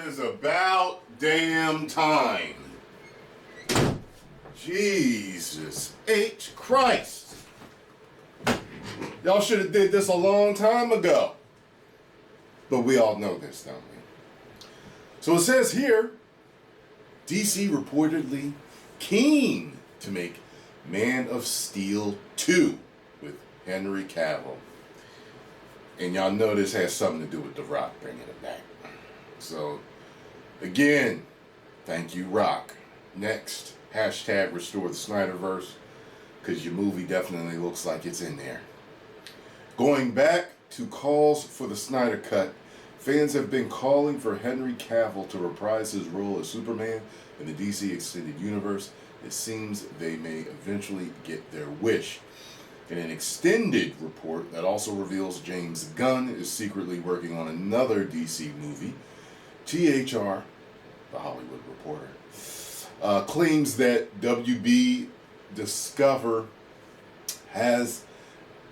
is about damn time. Jesus H. Christ. Y'all should have did this a long time ago. But we all know this, don't we? So it says here, DC reportedly keen to make Man of Steel 2 with Henry Cavill. And y'all know this has something to do with The Rock bringing it back. So, again, thank you, Rock. Next, hashtag restore the Snyderverse, because your movie definitely looks like it's in there. Going back to calls for the Snyder Cut, fans have been calling for Henry Cavill to reprise his role as Superman in the DC Extended Universe. It seems they may eventually get their wish. In an extended report that also reveals James Gunn is secretly working on another DC movie, THR, the Hollywood Reporter, claims that WB Discover has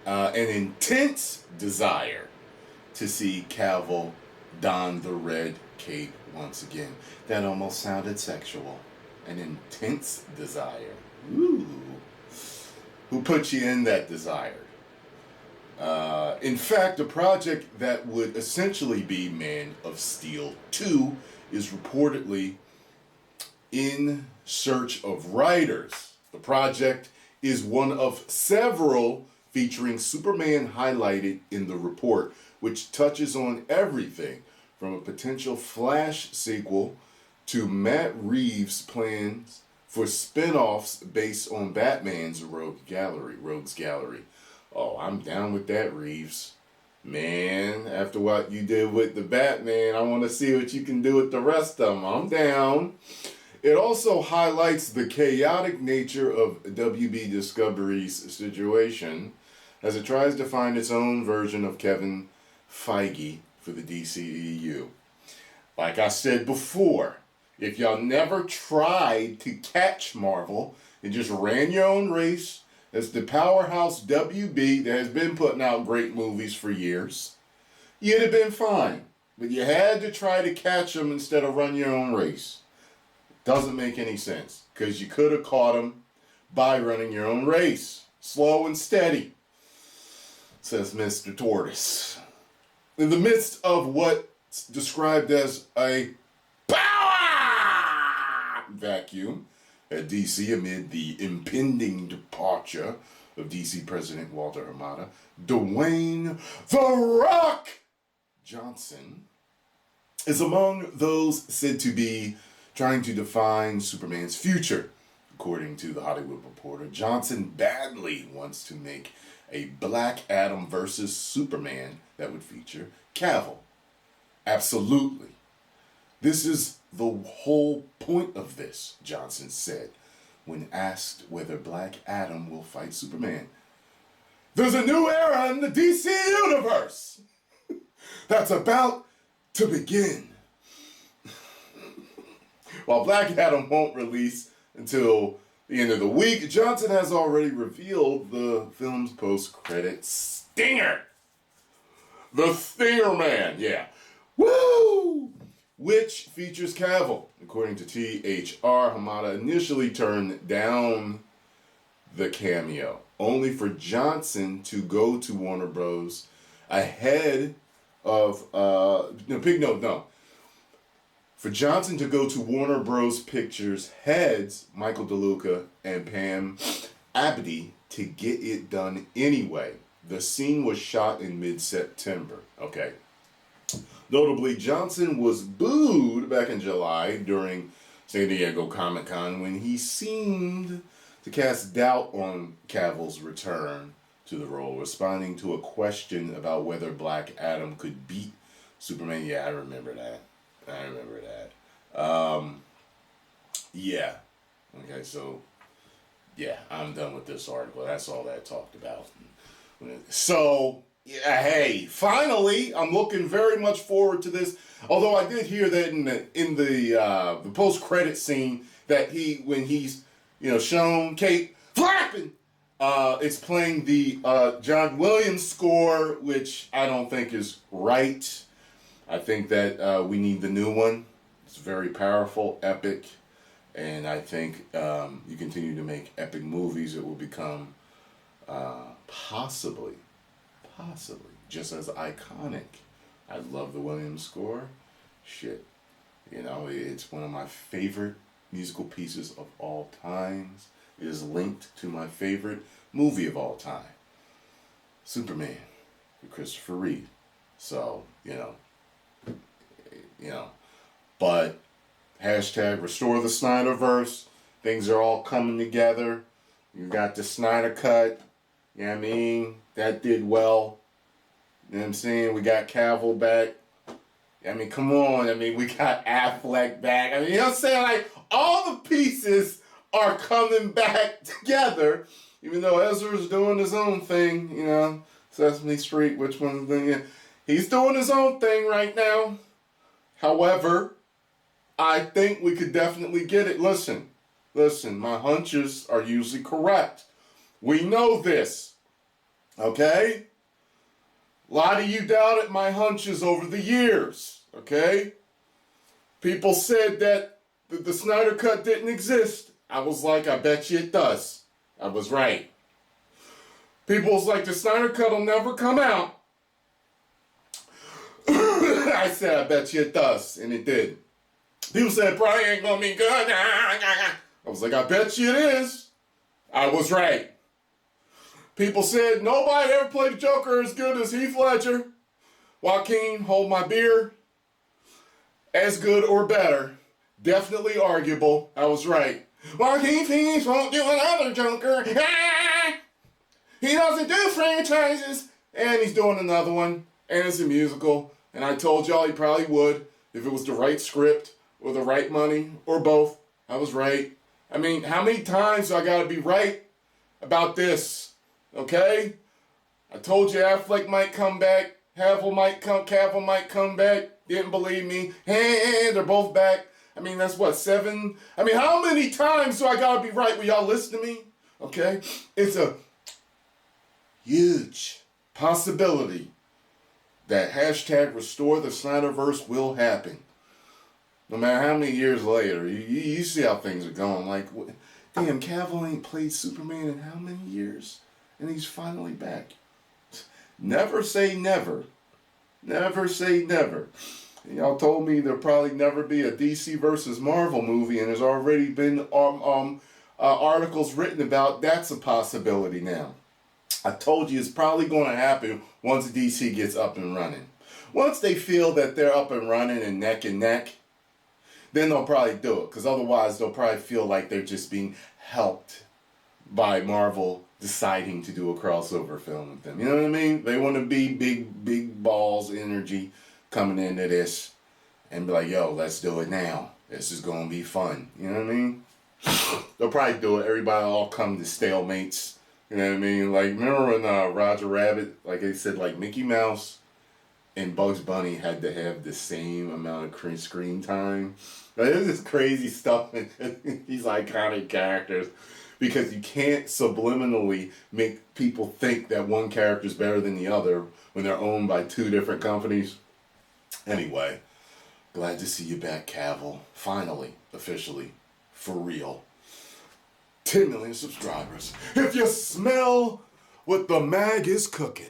an intense desire to see Cavill don the red cape once again. That almost sounded sexual. An intense desire. Ooh. Who put you in that desire? In fact, the project that would essentially be Man of Steel 2 is reportedly in search of writers. The project is one of several featuring Superman highlighted in the report, which touches on everything from a potential Flash sequel to Matt Reeves' plans for spin-offs based on Batman's Rogues Gallery. Oh, I'm down with that, Reeves. Man, after what you did with the Batman, I want to see what you can do with the rest of them. I'm down. It also highlights the chaotic nature of WB Discovery's situation as it tries to find its own version of Kevin Feige for the DCEU. Like I said before, if y'all never tried to catch Marvel and just ran your own race as the powerhouse WB that has been putting out great movies for years, you'd have been fine. But you had to try to catch them instead of run your own race. Doesn't make any sense, because you could have caught them by running your own race. Slow and steady, says Mr. Tortoise. In the midst of what's described as a vacuum at DC amid the impending departure of DC President Walter Hamada, Dwayne "The Rock" Johnson is among those said to be trying to define Superman's future. According to the Hollywood Reporter, Johnson badly wants to make a Black Adam versus Superman that would feature Cavill. Absolutely. This is the whole point of this, Johnson said, when asked whether Black Adam will fight Superman. There's a new era in the DC universe that's about to begin. While Black Adam won't release until the end of the week, Johnson has already revealed the film's post-credits stinger. The Stinger Man, yeah. Woo! Which features Cavill. According to THR, Hamada initially turned down the cameo, only for Johnson to go to Warner Bros. Ahead of, For Johnson to go to Warner Bros. Pictures heads, Michael DeLuca and Pam Abdi, to get it done anyway. The scene was shot in mid-September, okay? Notably, Johnson was booed back in July during San Diego Comic-Con when he seemed to cast doubt on Cavill's return to the role, responding to a question about whether Black Adam could beat Superman. Yeah, I remember that. Yeah. Okay, so, yeah, I'm done with this article. That's all that talked about. So, yeah, hey, finally, I'm looking very much forward to this. Although I did hear that in the post-credit scene that when he's shown Kate flapping, it's playing the John Williams score, which I don't think is right. I think that we need the new one. It's very powerful, epic, and I think you continue to make epic movies, it will become possibly just as iconic. I love the Williams score. Shit. You know, it's one of my favorite musical pieces of all times. It is linked to my favorite movie of all time, Superman, with Christopher Reeve. So, but hashtag restore the Snyderverse. Things are all coming together. You got the Snyder Cut. You know what I mean? That did well. You know what I'm saying? We got Cavill back. I mean, come on. I mean, we got Affleck back. I mean, you know what I'm saying? Like, all the pieces are coming back together. Even though Ezra's doing his own thing, you know. Sesame Street, which one's the... Yeah. He's doing his own thing right now. However, I think we could definitely get it. Listen, my hunches are usually correct. We know this. Okay? A lot of you doubted my hunches over the years. Okay? People said that the Snyder Cut didn't exist. I was like, I bet you it does. I was right. People was like, the Snyder Cut will never come out. I said, I bet you it does. And it did. People said, probably ain't gonna be good. I was like, I bet you it is. I was right. People said, nobody ever played the Joker as good as Heath Ledger. Joaquin, hold my beer. As good or better. Definitely arguable. I was right. Joaquin Phoenix won't do another Joker. He doesn't do franchises. And he's doing another one. And it's a musical. And I told y'all he probably would if it was the right script or the right money or both. I was right. I mean, how many times do I gotta be right about this? Okay? I told you Affleck might come back. Cavill might come back. Didn't believe me. Hey, they're both back. I mean, that's what, 7? I mean, how many times do I gotta be right? Will y'all listen to me? Okay? It's a huge possibility that hashtag restore the Snyderverse will happen. No matter how many years later, you see how things are going. Like, damn, Cavill ain't played Superman in how many years? And he's finally back. Never say never. Never say never. And y'all told me there'll probably never be a DC versus Marvel movie, and there's already been articles written about that's a possibility now. I told you it's probably going to happen once DC gets up and running. Once they feel that they're up and running and neck, then they'll probably do it. Because otherwise they'll probably feel like they're just being helped by Marvel deciding to do a crossover film with them. You know what I mean? They want to be big balls energy coming into this and be like, yo, let's do it now. This is going to be fun. You know what I mean? They'll probably do it. Everybody will all come to stalemates. You know what I mean? Like, remember when Roger Rabbit, like they said, like Mickey Mouse and Bugs Bunny had to have the same amount of screen time? Like, there's this crazy stuff in these iconic characters because you can't subliminally make people think that one character's better than the other when they're owned by 2 different companies. Anyway, glad to see you back, Cavill. Finally, officially, for real. 10 million subscribers. If you smell what the mag is cooking.